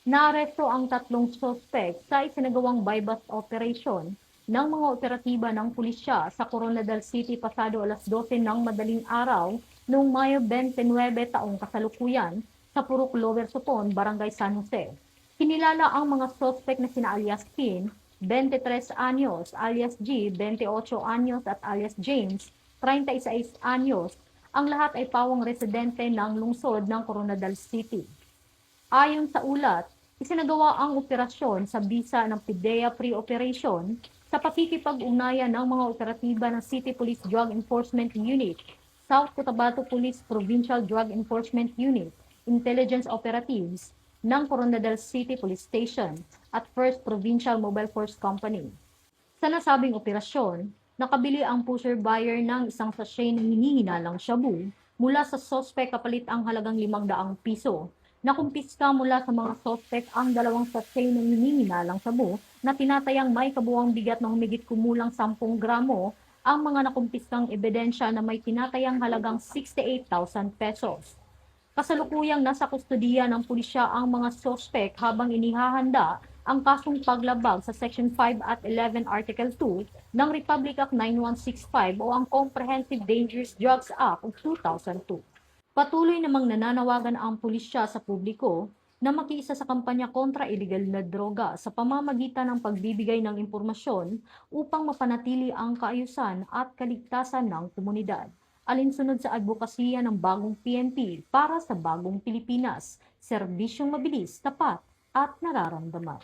Naaresto ang tatlong sospek sa isinagawang buy-bust operation ng mga operatiba ng pulisya sa Coronadal City pasado alas 12 ng madaling araw noong Mayo 29 taong kasalukuyan sa Purok Lower Supon, Barangay San Jose. Kinilala ang mga sospek na sina alias Kim, 23 anyos, alias G, 28 anyos at alias James, 36 anyos. Ang lahat ay pawang residente ng lungsod ng Coronadal City. Ayon sa ulat, isinagawa ang operasyon sa bisa ng PIDEA Pre-Operation sa pakikipag-ugnayan ng mga operatiba ng City Police Drug Enforcement Unit, South Cotabato Police Provincial Drug Enforcement Unit, Intelligence Operatives ng Coronadal City Police Station at First Provincial Mobile Force Company. Sa nasabing operasyon, nakabili ang pusher buyer ng isang sachet ng hinihinalang shabu mula sa sospek kapalit ang halagang 500 piso. Nakumpiska mula sa mga sospek ang 2 sachet ng hinihinalang shabu na tinatayang may kabuuang bigat na humigit kumulang 10 gramo ang mga nakumpiskang ebidensya na may tinatayang halagang 68,000 pesos. Kasalukuyang nasa kustudiya ng pulisya ang mga sospek habang inihahanda ang kasong paglabag sa Section 5 at 11 Article 2 ng Republic Act 9165 o ang Comprehensive Dangerous Drugs Act of 2002. Patuloy namang nananawagan ang pulisya sa publiko na makiisa sa kampanya kontra iligal na droga sa pamamagitan ng pagbibigay ng impormasyon upang mapanatili ang kaayusan at kaligtasan ng komunidad. Alinsunod sa advokasya ng bagong PNP para sa bagong Pilipinas, serbisyong mabilis, tapat at nararamdaman.